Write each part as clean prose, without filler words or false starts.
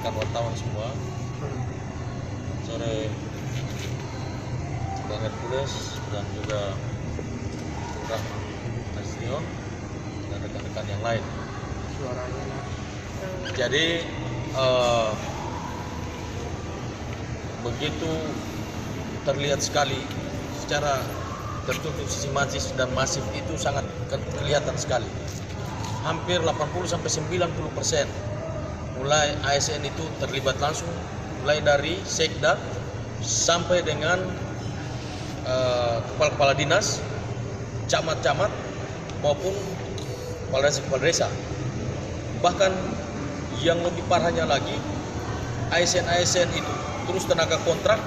rekan wartawan semua. Sore Bang Hercules dan juga Rahman Astion dan rekan-rekan yang lain. Jadi begitu terlihat sekali secara tertutup sistematis dan masif, itu sangat kelihatan sekali. Hampir 80-90% mulai ASN itu terlibat langsung, mulai dari sekda sampai dengan kepala-kepala dinas, camat-camat maupun kepala desa. Bahkan yang lebih parahnya lagi, ASN itu terus tenaga kontrak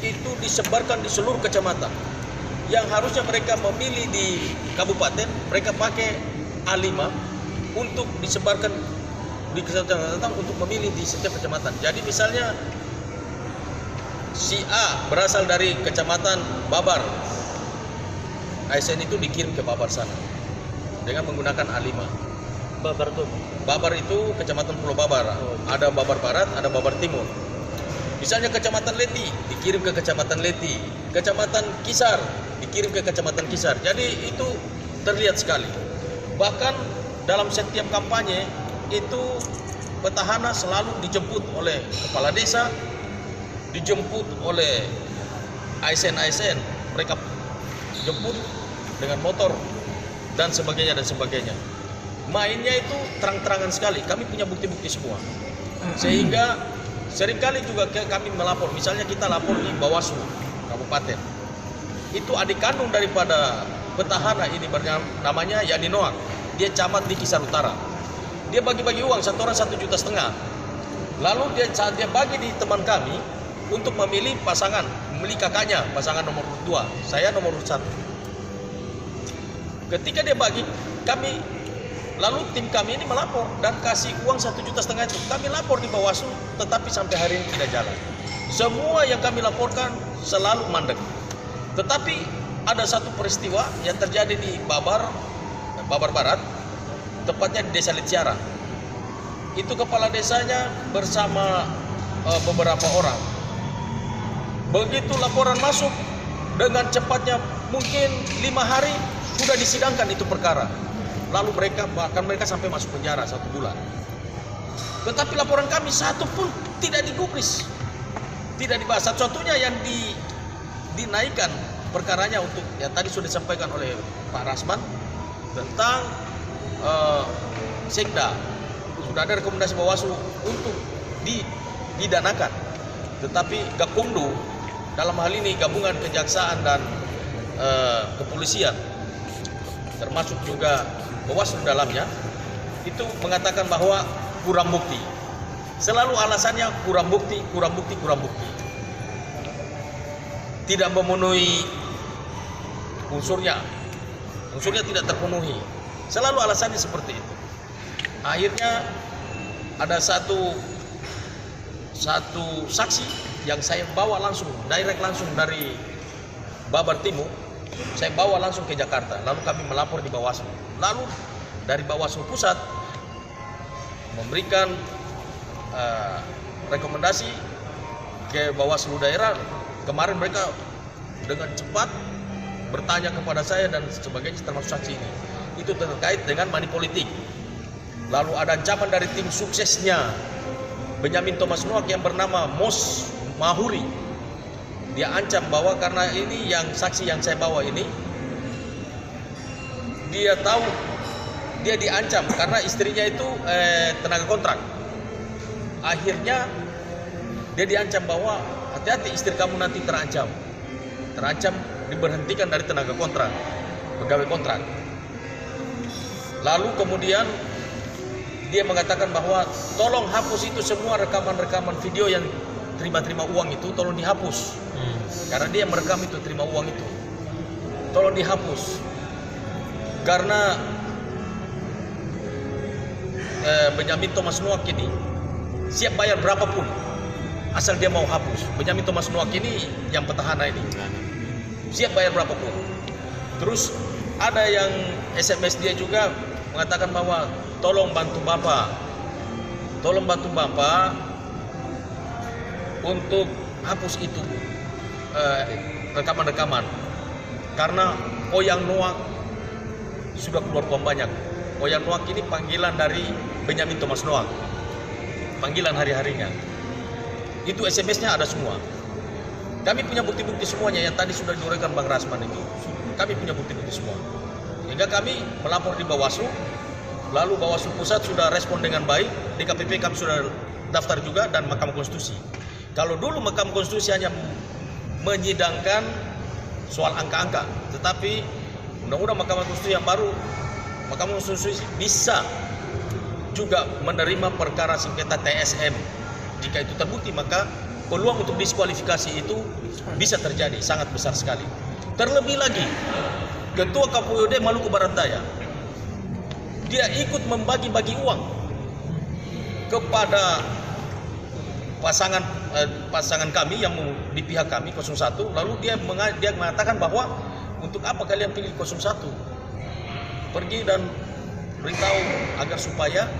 itu disebarkan di seluruh kecamatan. Yang harusnya mereka memilih di kabupaten, mereka pakai A5 untuk disebarkan di kecamatan untuk memilih di setiap kecamatan. Jadi misalnya si A berasal dari kecamatan Babar, ASN itu dikirim ke Babar sana dengan menggunakan A5. Babar itu kecamatan Pulau Babar. Ada Babar Barat, ada Babar Timur. Misalnya kecamatan Leti dikirim ke kecamatan Leti, kecamatan Kisar dikirim ke kecamatan Kisar. Jadi itu terlihat sekali. Bahkan dalam setiap kampanye itu petahana selalu dijemput oleh kepala desa, dijemput oleh ASN, mereka jemput dengan motor dan sebagainya dan sebagainya. Mainnya itu terang-terangan sekali. Kami punya bukti-bukti semua. Sehingga seringkali juga kami melapor. Misalnya kita lapor di Bawaslu Kabupaten. Itu adik kandung daripada petahana ini namanya Yani Noak. Dia camat di Kisar Utara. Dia bagi-bagi uang satu orang 1,5 juta. Lalu saat dia bagi di teman kami untuk memilih pasangan, memilih kakaknya, pasangan nomor 2, saya nomor 1. Ketika dia bagi, lalu tim kami ini melapor dan kasih uang 1,5 juta itu. Kami lapor di Bawaslu, tetapi sampai hari ini tidak jalan. Semua yang kami laporkan selalu mandek. Tetapi ada satu peristiwa yang terjadi di Babar Barat, tepatnya di Desa Leciara. Itu kepala desanya bersama beberapa orang. Begitu laporan masuk, dengan cepatnya mungkin 5 hari sudah disidangkan itu perkara. Lalu mereka sampai masuk penjara 1 bulan. Tetapi laporan kami satu pun tidak digubris, tidak dibahas. Satu-satunya yang dinaikkan perkaranya untuk yang tadi sudah disampaikan oleh Pak Rasman tentang sekda. Sudah ada rekomendasi Bawaslu untuk didanakan. Tetapi Gakumdu, dalam hal ini gabungan kejaksaan dan kepolisian, termasuk juga Bawaslu dalamnya, itu mengatakan bahwa kurang bukti. Selalu alasannya kurang bukti. Tidak memenuhi unsurnya tidak terpenuhi. Selalu alasannya seperti itu. Akhirnya ada satu saksi yang saya bawa langsung dari Babar Timur, saya bawa langsung ke Jakarta. Lalu kami melapor di Bawaslu. Lalu dari Bawaslu Pusat memberikan rekomendasi ke Bawaslu daerah. Kemarin mereka dengan cepat bertanya kepada saya dan sebagainya, termasuk saksi ini. Itu terkait dengan money politik. Lalu ada ancaman dari tim suksesnya Benyamin Thomas Noak yang bernama Mos Mahuri. Dia ancam bahwa karena ini yang saksi yang saya bawa ini, dia tahu, dia diancam karena istrinya itu tenaga kontrak. Akhirnya dia diancam bahwa hati-hati istri kamu nanti terancam diberhentikan dari tenaga kontrak, pegawai kontrak. Lalu kemudian dia mengatakan bahwa tolong hapus itu semua rekaman-rekaman video yang terima uang itu, tolong dihapus. Karena dia merekam itu, terima uang itu, tolong dihapus. Karena Benyamin Thomas Noak ini siap bayar berapapun asal dia mau hapus. Benyamin Thomas Noak ini yang petahana ini siap bayar berapapun. Terus ada yang SMS dia juga mengatakan bahwa tolong bantu Bapak tolong bantu Bapak untuk hapus itu rekaman-rekaman, karena Oyang Noak sudah keluar uang banyak. Oyang Noak ini panggilan dari Benyamin Thomas Noak, panggilan hari-harinya. Itu SMS-nya ada semua. Kami punya bukti-bukti semuanya yang tadi sudah diuraikan Bang Rasman itu. Kami punya bukti-bukti semua. Hingga kami melapor di Bawaslu, lalu Bawaslu Pusat sudah respon dengan baik, DKPP kami sudah daftar juga, dan Mahkamah Konstitusi. Kalau dulu Mahkamah Konstitusi hanya menyidangkan soal angka-angka, tetapi undang-undang Mahkamah Konstitusi yang baru, Mahkamah Konstitusi bisa juga menerima perkara sengketa TSM. Jika itu terbukti, maka peluang untuk diskualifikasi itu bisa terjadi, sangat besar sekali. Terlebih lagi, Ketua KPUD Maluku Barat Daya, dia ikut membagi-bagi uang kepada pasangan kami yang di pihak kami 01, lalu dia mengatakan bahwa untuk apa kalian pilih 01? Pergi dan beritahu agar supaya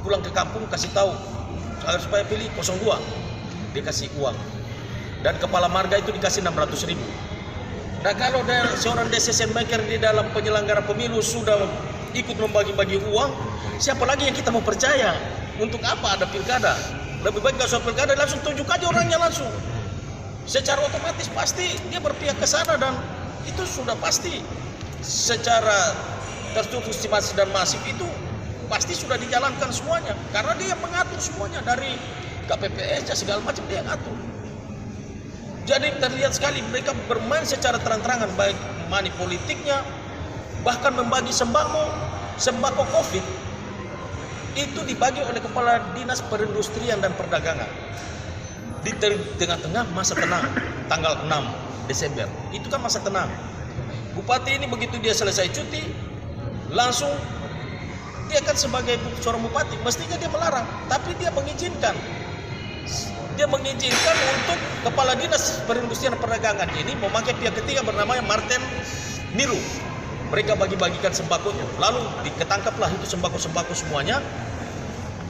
pulang ke kampung, kasih tahu agar supaya pilih 02. Dia kasih uang, dan kepala marga itu dikasih 600.000. Nah, kalau seorang decision maker di dalam penyelenggara pemilu sudah ikut membagi-bagi uang, siapa lagi yang kita mau percaya? Untuk apa ada pilkada? Lebih baik kalau soal pilkada langsung tunjuk aja orangnya langsung. Secara otomatis pasti dia berpihak ke sana, dan itu sudah pasti secara terstruktur sistematis dan masif itu pasti sudah dijalankan semuanya, karena dia yang mengatur semuanya dari KPPS segala macam, dia yang ngatur. Jadi terlihat sekali mereka bermain secara terang-terangan, baik money politiknya, bahkan membagi sembako COVID itu dibagi oleh Kepala Dinas Perindustrian dan Perdagangan di tengah-tengah masa tenang, tanggal 6 Desember. Itu kan masa tenang. Bupati ini begitu dia selesai cuti, langsung dia kan sebagai seorang bupati, mestinya dia melarang, tapi dia mengizinkan. Dia mengizinkan untuk Kepala Dinas Perindustrian dan Perdagangan ini memakai pihak ketiga bernama Martin Niru. Mereka bagi-bagikan sembakonya, lalu diketangkaplah itu sembako-sembako semuanya.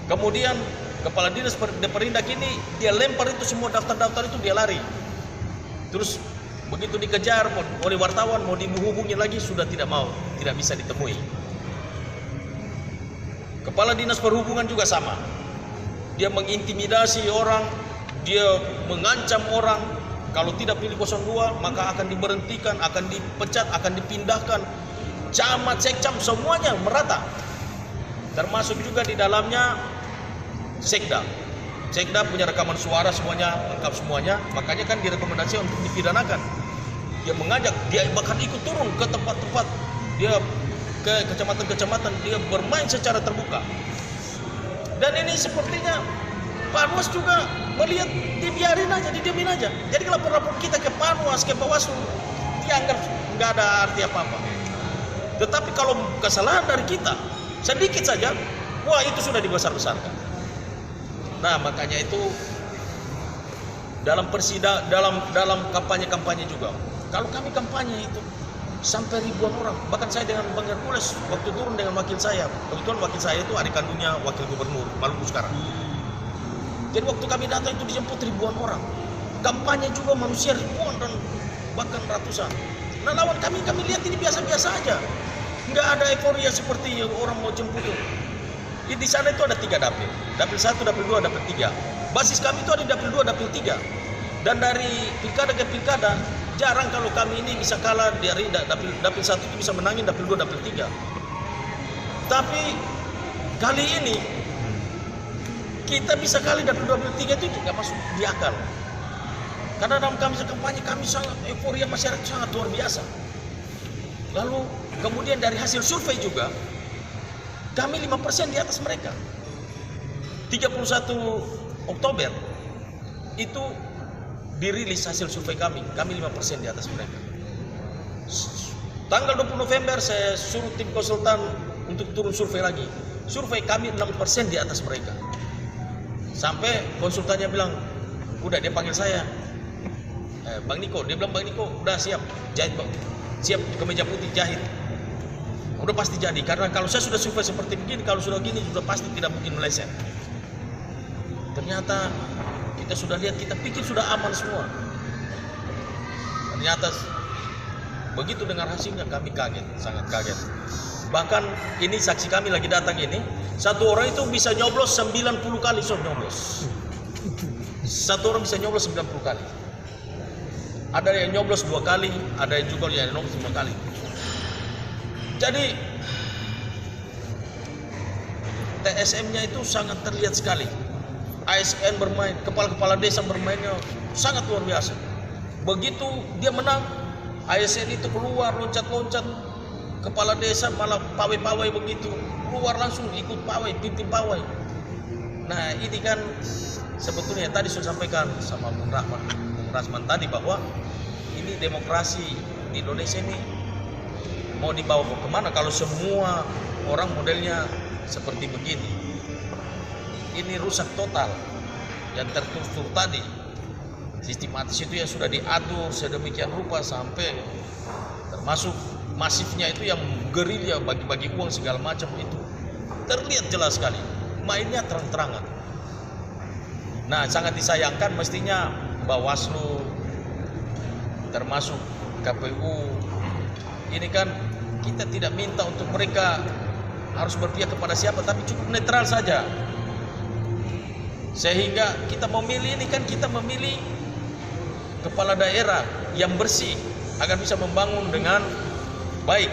Kemudian Kepala Dinas Perindak ini dia lempar itu semua daftar-daftar itu, dia lari. Terus begitu dikejar oleh wartawan, mau dihubungi lagi sudah tidak bisa ditemui. Kepala Dinas Perhubungan juga sama. Dia mengintimidasi orang, dia mengancam orang, kalau tidak pilih 02 maka akan diberhentikan, akan dipecat, akan dipindahkan. Camat, sekcam semuanya merata. Termasuk juga di dalamnya Sekda. Sekda punya rekaman suara semuanya, lengkap semuanya, makanya kan direkomendasi untuk dipidanakan. Dia mengajak, dia bahkan ikut turun ke tempat-tempat, dia ke kecamatan-kecamatan, dia bermain secara terbuka. Dan ini sepertinya Panwas juga melihat dibiarin aja, didiemin aja. Jadi lapor-lapor kita ke Panwas, ke Bawaslu, dianggap nggak ada arti apa-apa. Tetapi kalau kesalahan dari kita sedikit saja, wah itu sudah dibesar-besarkan. Nah, makanya itu dalam dalam kampanye juga. Kalau kami kampanye itu sampai ribuan orang, bahkan saya dengan Bang Hercules waktu turun dengan wakil saya, kebetulan wakil saya itu adik kandungnya wakil gubernur Maluku sekarang. Jadi waktu kami datang itu dijemput ribuan orang. Kampanye juga manusia ribuan dan bahkan ratusan. Nah, lawan kami lihat ini biasa-biasa aja. Nggak ada euforia seperti orang mau jemput itu. Di sana itu ada 3 dapil. Dapil 1, dapil 2, dapil 3. Basis kami itu ada di dapil 2, dapil 3. Dan dari pilkada ke pilkada, jarang kalau kami ini bisa kalah dari dapil 1 itu bisa menangin dapil 2, dapil 3. Tapi kali ini kita bisa kali dapil 2, dapil 3 itu juga masuk di akal. Karena dalam kami kampanye kami sangat euforia, masyarakat sangat luar biasa. Lalu kemudian dari hasil survei juga kami 5% di atas mereka. 31 Oktober itu dirilis hasil survei kami 5% di atas mereka. Tanggal 20 November saya suruh tim konsultan untuk turun survei lagi. Survei kami 6% di atas mereka. Sampai konsultannya bilang, udah dia panggil saya, Bang Niko, dia bilang Bang Niko udah siap jahit Bang, siap kemeja putih jahit. udah pasti jadi. Karena kalau saya sudah survei seperti begini, kalau sudah gini sudah pasti tidak mungkin meleset. Ternyata kita sudah lihat, kita pikir sudah aman semua. Ternyata begitu dengar hasilnya kami kaget, sangat kaget. Bahkan ini saksi kami lagi datang ini, satu orang itu bisa nyoblos 90 kali nyoblos. Satu orang bisa nyoblos 90 kali. Ada yang nyoblos 2 kali, ada yang juga yang nyoblos 5 kali. Jadi TSM-nya itu sangat terlihat sekali. ASN bermain, kepala-kepala desa bermainnya sangat luar biasa. Begitu dia menang, ASN itu keluar loncat-loncat, kepala desa malah pawai-pawai begitu, keluar langsung ikut pawai, pimpin pawai. Nah ini kan sebetulnya tadi sudah sampaikan sama Bung Rasman tadi bahwa ini demokrasi di Indonesia ini mau dibawa kemana kalau semua orang modelnya seperti begini. Ini rusak total. Yang terstruktur tadi sistematis itu yang sudah diatur sedemikian rupa sampai termasuk masifnya itu yang gerilya bagi-bagi uang segala macam itu terlihat jelas sekali, mainnya terang-terangan. Nah sangat disayangkan mestinya Bawaslu termasuk KPU ini kan kita tidak minta untuk mereka harus berpihak kepada siapa, tapi cukup netral saja. Sehingga kita memilih ini kan kita memilih kepala daerah yang bersih agar bisa membangun dengan baik,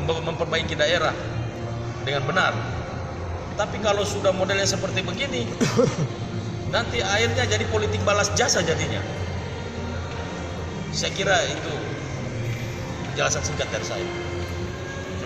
memperbaiki daerah dengan benar. Tapi kalau sudah modelnya seperti begini, nanti akhirnya jadi politik balas jasa jadinya. Saya kira itu penjelasan singkat dari saya.